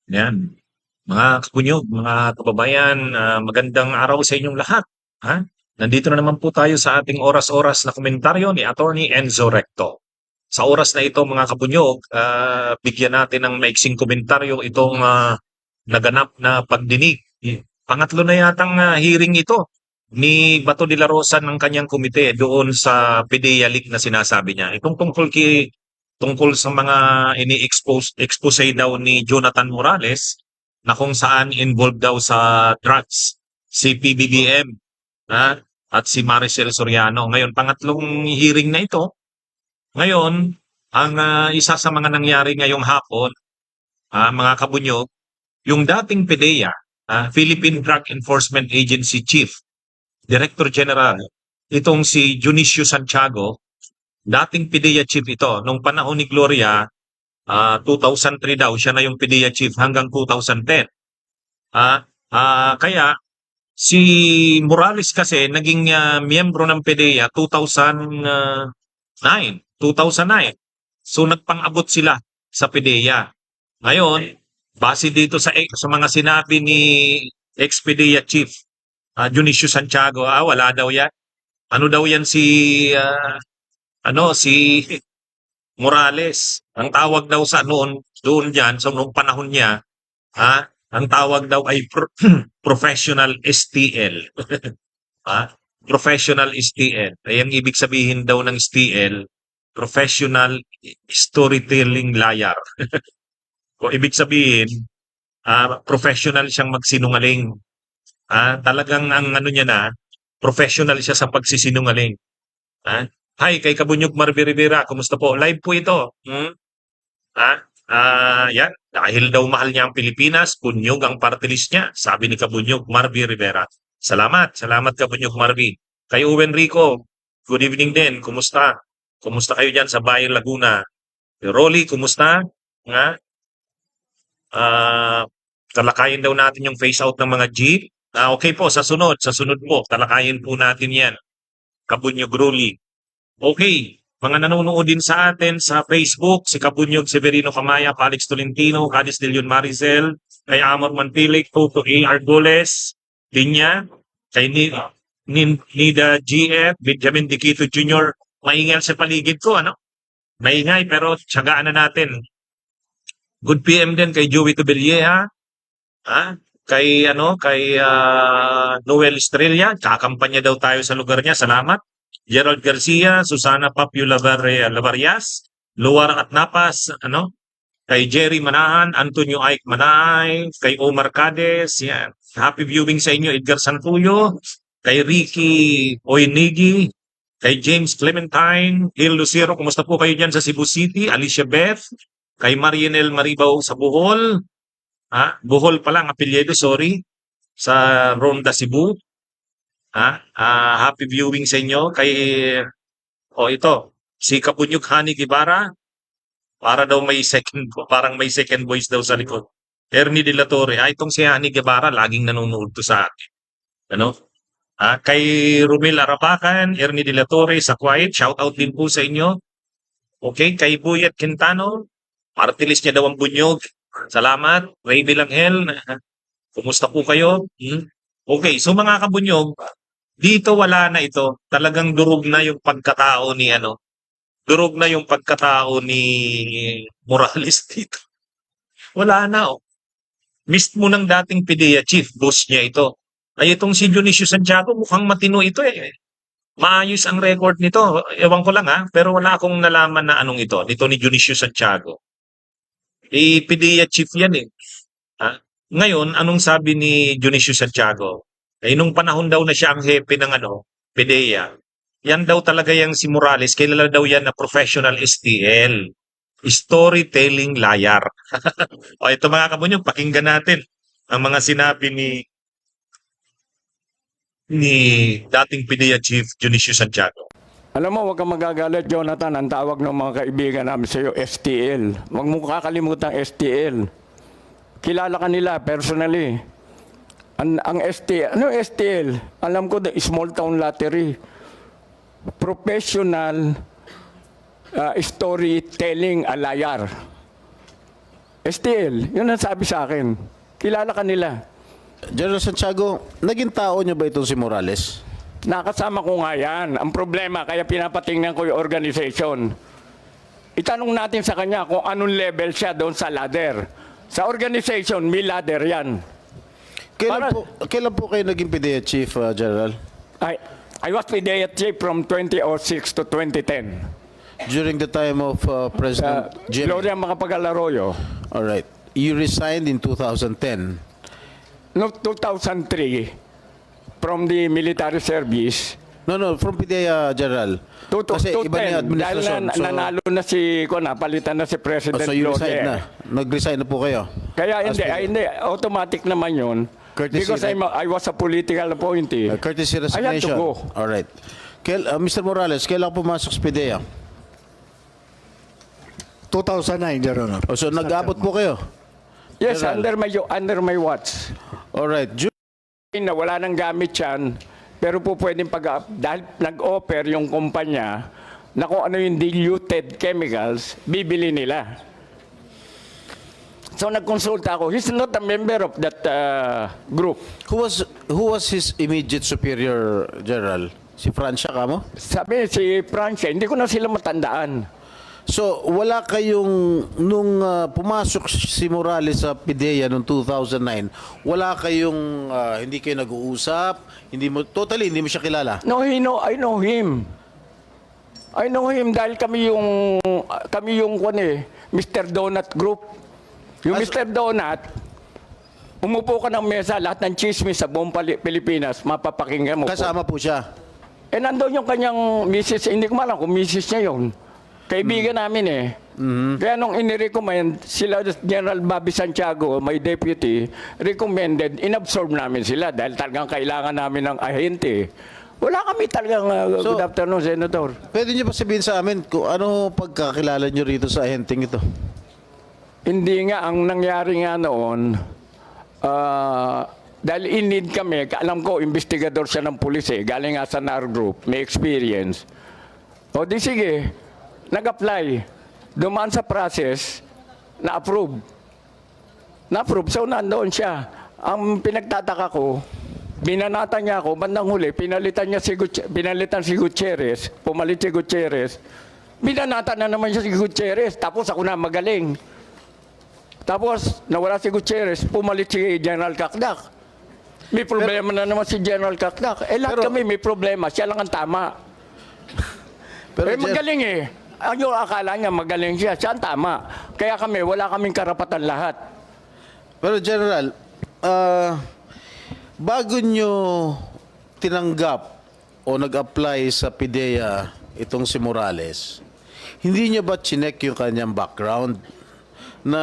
Yan. Mga kapunyog, mga kababayan, magandang araw sa inyong lahat. Ha? Nandito na naman po tayo sa ating oras-oras na komentaryo ni Attorney Enzo Recto. Sa oras na ito mga kapunyog, bigyan natin ng maiksing komentaryo itong naganap na pagdinig. Pangatlo na yatang hearing ito ni Bato de la Rosa ng kanyang komite doon sa PDEA leak na sinasabi niya. Itong tungkol sa mga expose daw ni Jonathan Morales na kung saan involved daw sa drugs si PBBM, ha, at si Maricel Soriano. Ngayon, pangatlong hearing na ito. Ngayon, ang isa sa mga nangyari ngayong hapon, mga kabunyog, yung dating PDEA, Philippine Drug Enforcement Agency Chief, Director General, itong si Junicio Santiago, dating PDEA chief ito. Nung panahon ni Gloria, 2003 daw, siya na yung PDEA chief hanggang 2010. Kaya si Morales kasi naging miyembro ng PDEA 2009. So nagpang-abot sila sa PDEA. Ngayon, base dito sa mga sinabi ni ex-PDEA chief Junicio Santiago, wala daw yan. Ano daw yan si Morales. Ang tawag daw sa doon diyan sa noong panahon niya, ang tawag daw ay professional STL. Professional STL. Ay ang ibig sabihin daw ng STL, professional storytelling liar. O ibig sabihin, professional siyang magsinungaling. Talagang ang ano niya na, professional siya sa pagsisinungaling. Hi, kay Kabunyog Marvi Rivera, kumusta po? Live po ito. Yan, dahil daw mahal niya ang Pilipinas, Bunyog ang party list niya, sabi ni Kabunyog Marvi Rivera. Salamat Kabunyog Marvi. Kay Uwen Rico, good evening din, kumusta? Kumusta kayo dyan sa Bayan Laguna? Rolly, kumusta? Nga? Talakayin daw natin yung face out ng mga jeep. Okay po, sa sunod po, talakayin po natin yan. Kabunyog Rolly. Okay, mga nanonood din sa atin sa Facebook, si Kabunyog Severino Kamaya, Alex Tolentino, Cadis de Leon Maricel, kay Amor Mantilik, Toto A. Argoles, Linya, kay Nida GF, Benjamin Diquito Jr., maingay sa paligid ko, Maingay, pero tiyagaan na natin. Good PM din kay Joey Tobelleha, kay Noel Estrella, kakampanya daw tayo sa lugar niya, salamat. Gerald Garcia, Susana Papio Lavarias, Luar at Napas, kay Jerry Manahan, Antonio Ike Manay, kay Omar Cades, yan. Happy viewing sa inyo, Edgar Santuyo, kay Ricky Oinigi, kay James Clementine, Il Lucero, kumusta po kayo dyan sa Cebu City, Alicia Beth, kay Marianel Maribaw sa Bohol, Bohol pa lang, apelyido, sorry, sa Ronda Cebu. Happy viewing sa inyo kay ito, si Kapunyog Hani Gibara, parang may second voice daw sa likod. Ernie De La Torre, itong si Hani Gibara, laging nanonood to sa akin. Kay Romel Arabacan, Ernie De La Torre, sa Quiet, shout out din po sa inyo. Okay, kay Buyet Quintano, martilis niya daw ang bunyog. Salamat. Ray Bilanghel, kumusta po kayo? Okay, so mga kabunyog, dito wala na ito. Talagang durog na yung pagkatao ni durog na yung pagkatao ni Morales dito. Wala na Mismo ng dating PDEA chief, boss niya ito. Ay itong si Dionisio Santiago, mukhang matino ito eh. Maayos ang record nito. Ewan ko lang pero wala akong nalaman na anong ito. Nito ni Dionisio Santiago. PDEA chief yan eh. Ngayon, anong sabi ni Dionisio Santiago? Nung panahon daw na siya ang hepe ng PDEA, yan daw talaga yung si Morales, kilala daw yan na professional STL. Storytelling liar. Ito mga kabunyog, pakinggan natin ang mga sinabi ni dating PDEA Chief Dionisio Santiago. Alam mo, huwag kang magagalit, Jonathan. Ang tawag ng mga kaibigan namin sa iyo, STL. Huwag mo kakalimutan STL. Kilala ka nila personally. Ang STL, ano STL? Alam ko, the small town lottery. Professional storytelling a liar. STL, yun ang sabi sa akin. Kilala ka nila. General Santiago, naging tao niyo ba itong si Morales? Nakasama ko nga yan. Ang problema, kaya pinapatingnan ko yung organization. Itanong natin sa kanya kung anong level siya doon sa ladder. Sa organization, may ladder yan. Kailan po kayo naging PDEA Chief, General? I was PDEA chief from 2006 to 2010. During the time of President Jimmy? Gloria Macapagal-Arroyo. All right. You resigned in 2010. No, 2003, from the military service. No, from PDEA, General. Kasi iba na yung 2010, dahil administrasyon. nanalo na si, napalitan na si President So you resigned Gloria. na? Nag-resign na po kayo? Kaya As PDEA. hindi, automatic naman yun. Courtesy Because I was a political appointee. Courtesy I had to resignation. go. All right. Mr. Morales, kailan pumasok sa PDEA? 2009, Your Honor. So nag-abot po kayo? Yes, General. under my watch. All right. Na wala nang gamit yan, pero po pwedeng dahil nag-offer yung kumpanya na kung ano yung diluted chemicals, bibili nila. So nagkonsulta ako. He's not a member of that group. Who was his immediate superior, General? Si Francia ka mo? Sabi si Francia, hindi ko na sila matandaan. So, wala kayong, nung pumasok si Morales sa PIDEA noong 2009, wala kayong, hindi kayo nag-uusap, hindi mo siya kilala? No, I know him. I know him dahil kami yung Mr. Donut Group. Yung Mr. Donut, umupo ka ng mesa, lahat ng chismis sa buong Pilipinas, mapapakinggan mo. Kasama po siya. Eh, nandun yung kanyang misis, hindi ko malam kung misis niya yun. Kaibigan namin eh. Kaya nung inirecommend, sila General Bobby Santiago, my deputy, recommended, inabsorb namin sila dahil talagang kailangan namin ng ahente. Wala kami talagang, good afternoon, Senator. Pwede niyo pa sabihin sa amin kung ano pagkakilala niyo rito sa ahenteng ito? Hindi nga, ang nangyari nga noon, dahil in-need kami, alam ko, investigador siya ng pulis eh, galing nga sa NAR Group, may experience. O di sige, nag-apply, dumaan sa process, na-approve. Na-approve, so nandoon siya. Ang pinagtataka ko, binanata niya ako, bandang huli, pinalitan si Gutierrez, pumalit si Gutierrez, binanata na naman siya si Gutierrez, tapos ako na magaling. Tapos, nawala si Gutierrez, pumalit si General Kakdak. May problema na naman si General Kakdak. Eh, lahat kami may problema, siya lang ang tama. Pero Magaling eh. Ang yung akala niya magaling siya, siya ang tama. Kaya kami, wala kaming karapatan lahat. Pero General, bago nyo tinanggap o nag-apply sa PIDEA itong si Morales, hindi nyo ba chinek yung kanyang background na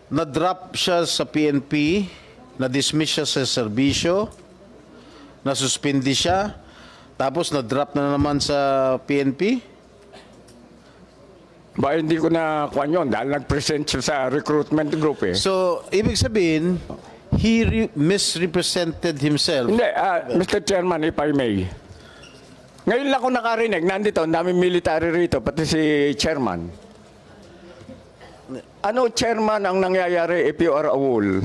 na-drop siya sa PNP, na-dismiss siya sa serbisyo, na-suspindi siya, tapos na-drop na naman sa PNP? Ba, hindi ko na kuhan yun dahil nag-present siya sa recruitment group eh. So, ibig sabihin, he misrepresented himself. Hindi, Mr. Chairman, if I may. Ngayon lang ako nakarinig, nandito, ang daming military rito, pati si Chairman. Ano, Chairman, ang nangyayari if you are a wall?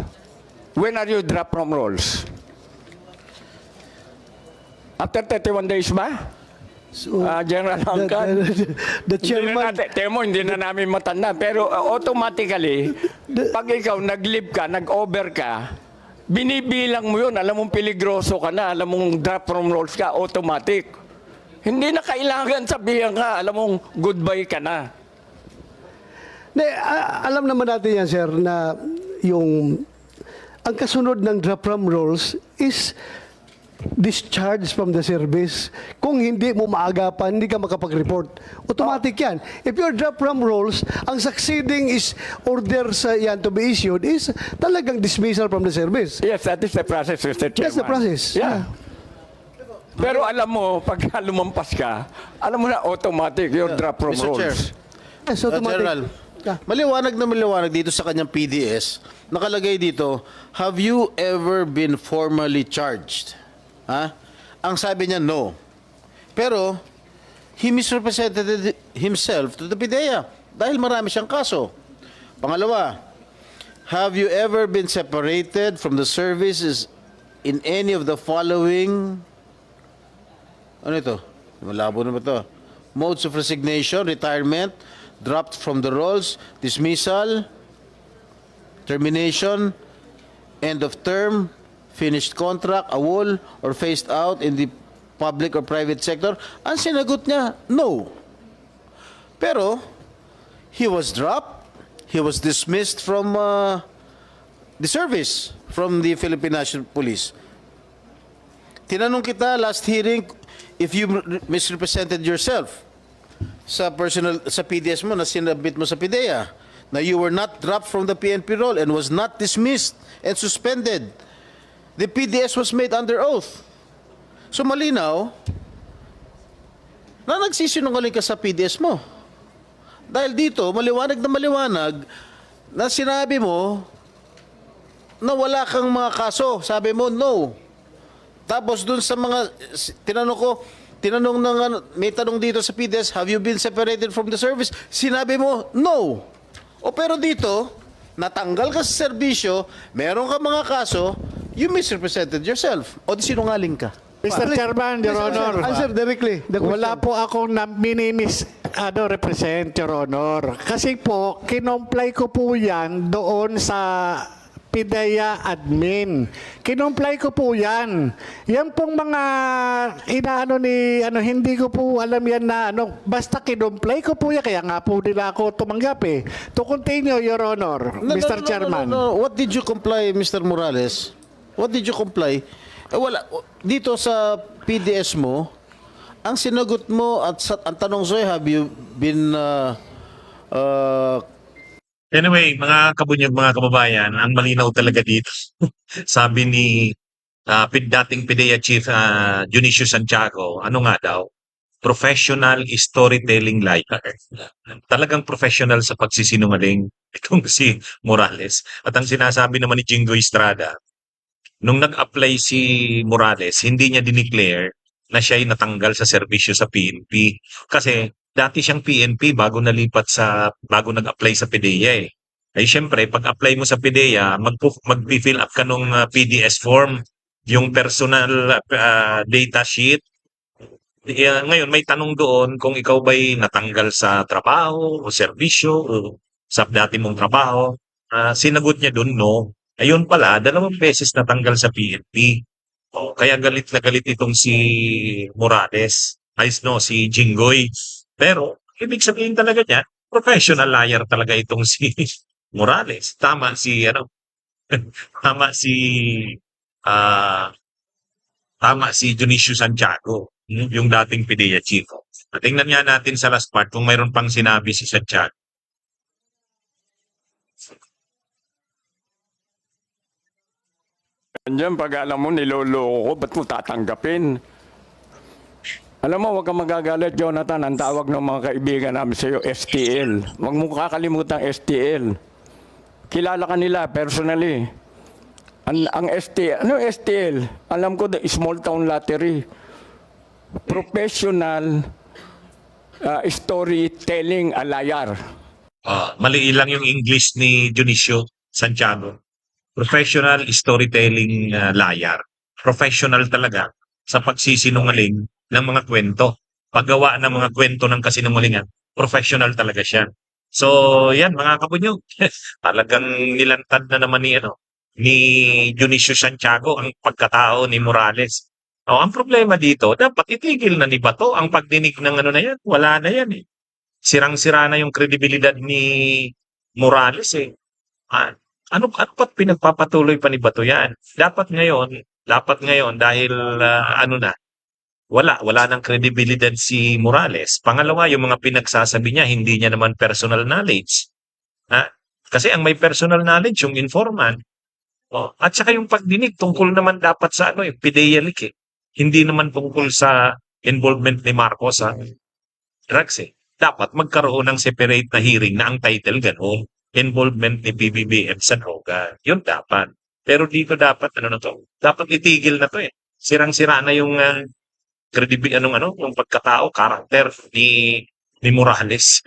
When are you dropped from roles? After 31 days ba? General Hangkan? The chairman, Hindi na namin matanda. Pero automatically, pag ikaw nag-leave ka, nag-over ka, binibilang mo yun. Alam mong peligroso ka na, alam mong drop from roles ka, automatic. Hindi na kailangan sabihan ka, alam mong goodbye ka na. alam naman natin yan, sir, na ang kasunod ng drop from roles is discharge from the service. Kung hindi mo maagapan, hindi ka makapag-report. Automatic yan. If you're dropped from roles, ang succeeding is orders yan to be issued is talagang dismissal from the service. Yes, that is the process, Mr. Chairman. That's the process. Yeah. Pero alam mo, pagka lumampas ka, alam mo na automatic, you're drop from Mr. Chair. roles. Yes, automatic. General, maliwanag na maliwanag dito sa kanyang PDS, nakalagay dito, have you ever been formally charged? Ha? Ang sabi niya, no. Pero, he misrepresented himself to the PIDEA dahil marami siyang kaso. Pangalawa, have you ever been separated from the services in any of the following, ano ito? Malabo na ba ito? Modes of resignation, retirement, dropped from the roles, dismissal, termination, end of term, finished contract, awol, or phased out in the public or private sector? Ang sinagot niya, no. Pero, he was dropped, he was dismissed from the service, from the Philippine National Police. Tinanong kita last hearing if you misrepresented yourself sa PDS mo na sinabit mo sa PIDEA, na you were not dropped from the PNP role and was not dismissed and suspended. The PDS was made under oath. So malinaw na nagsisinungaling ka sa PDS mo. Dahil dito, maliwanag na sinabi mo na wala kang mga kaso. Sabi mo, no. Tapos dun sa mga, tinanong ng, may tanong dito sa PDS, have you been separated from the service? Sinabi mo, no. O pero dito, natanggal ka sa serbisyo, meron ka mga kaso, you misrepresented yourself. O di sinungaling ka. Mr. Chairman, Your Honor. Answer directly the question. Wala po akong represent, Your Honor. Kasi po, kinomply ko po yan doon sa PIDEA admin. Kinomply ko po yan. Yan pong mga hindi ko po alam yan na basta kinomply ko po yan. Kaya nga po nila ako tumanggap eh. To continue, Your Honor, Mr. Chairman. No. What did you comply, Mr. Morales? What did you comply? Wala. Dito sa PDS mo, ang sinagot mo at ang tanong sa'yo, have you been Anyway, mga kabunyog, mga kababayan, ang malinaw talaga dito. Sabi ni dating PIDEA Chief Dionisio Santiago, ano nga daw? Professional storytelling liar. Talagang professional sa pagsisinungaling itong si Morales. At ang sinasabi naman ni Jingo Estrada, nung nag-apply si Morales, hindi niya dineclare na siya ay natanggal sa serbisyo sa PNP. Kasi dati siyang PNP bago bago nag-apply sa PIDEA eh. Ay syempre, pag-apply mo sa PIDEA, mag-fill up ka nung PDS form, yung personal data sheet. Ngayon, may tanong doon kung ikaw ba'y natanggal sa trabaho o serbisyo o sa dati mong trabaho. Sinagot niya doon, no. Ayun pala, 2 beses natanggal sa PNP. Kaya galit na galit itong si Morales. Si Jinggoy. Pero, ibig sabihin talaga niya, professional liar talaga itong si Morales. Tama si Dionisio Santiago, yung dating PIDEA chief. Tingnan nga natin sa last part kung mayroon pang sinabi si Santiago. Andiyan, pag alam mo, niloloko ko, ba't mo tatanggapin? Alam mo, huwag kang magagalit, Jonathan. Ang tawag ng mga kaibigan namin sa iyo, STL. Huwag mo kakalimutan STL. Kilala ka nila personally. Ang STL, ano STL? Alam ko, the small town lottery. Professional storytelling a liar. Mali lang yung English ni Dionisio Santiago. Professional storytelling liar. Professional talaga sa pagsisinungaling ng mga kwento. Paggawa ng mga kwento ng kasinungalingan. Professional talaga siya. So, yan mga kabunyog. Talagang nilantad na naman ni Dionisio Santiago ang pagkatao ni Morales. Ang problema dito, dapat itigil na ni Bato ang pagdinig ng na yan. Wala na yan eh. Sirang-sira na yung kredibilidad ni Morales eh. Ano ba't pinagpapatuloy pa ni Bato yan? Dapat ngayon dahil wala ng kredibilidad si Morales. Pangalawa, yung mga pinagsasabi niya, hindi niya naman personal knowledge. Kasi ang may personal knowledge, yung informant. At saka yung pagdinig, tungkol naman dapat sa PIDEA leak eh. Hindi naman tungkol sa involvement ni Marcos sa drugs eh. Dapat magkaroon ng separate na hearing na ang title gano'n. Involvement ni PBBM sa droga. Yun dapat. Pero dito dapat, dapat itigil na to eh. Sirang-sira na yung yung pagkatao, karakter ni ni Morales.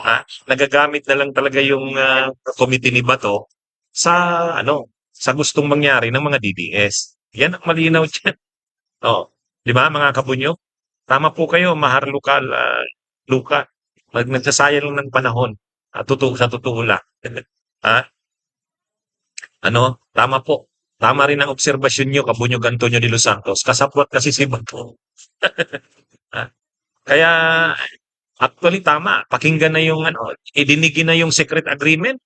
Ha? Nagagamit na lang talaga yung committee ni Bato sa sa gustong mangyari ng mga DDS. Yan ang malinaw diyan. Oh, 'di ba mga kabunyo? Tama po kayo, Mahar Lokal, Luka. Nagsasayang lang ng panahon. Sa totoo lang. Ha? Tama po. Tama rin ang obserbasyon nyo, Kabunyog Antonio de Los Santos. Kasapwat kasi si Bato. Ha? Kaya, actually tama. Pakinggan na yung idinigin na yung secret agreement.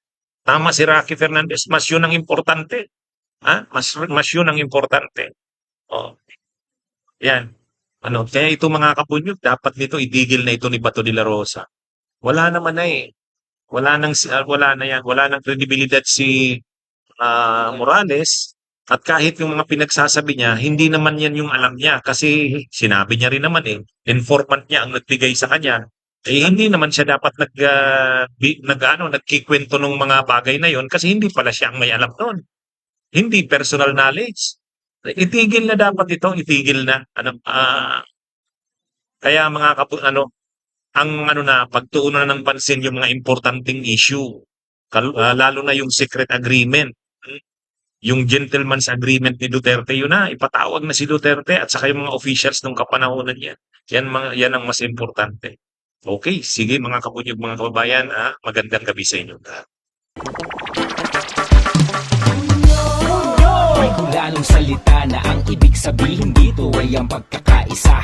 Tama si Rocky Fernandez. Mas yun ang importante. Ha? Mas yun ang importante. Oh. Yan. Kaya ito mga Kabunyog, dapat nito itigil na ito ni Bato de la Rosa. Wala naman na eh. Wala na yan. Wala nang kredibilidad si Morales. At kahit yung mga pinagsasabi niya, hindi naman yan yung alam niya. Kasi sinabi niya rin naman informant niya ang nagbigay sa kanya. Hindi naman siya dapat nagkikwento ng mga bagay na yon kasi hindi pala siya ang may alam doon. Hindi personal knowledge. Itigil na dapat ito, itigil na. Kaya mga pagtuunan ng pansin yung mga importanteng issue. Lalo na yung secret agreement. Yung gentleman's agreement ni Duterte, yun na, ipatawag na si Duterte at saka yung mga officials ng kapanahonan niya. Yan ang mas importante. Okay, sige mga Kabunyog, mga kababayan, magandang gabi sa inyo. May kulanong salita na ang ibig sabihin dito ay ang pagkakaisa.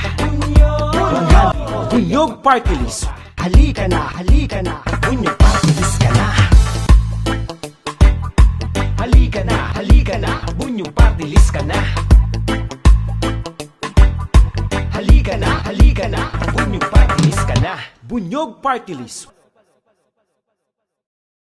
Bunyog Party List. Halika na, Bunyog Party List ka na. Halika na, Bunyog Party List ka na. Halika na, Bunyog Party List ka na. Bunyog Party List.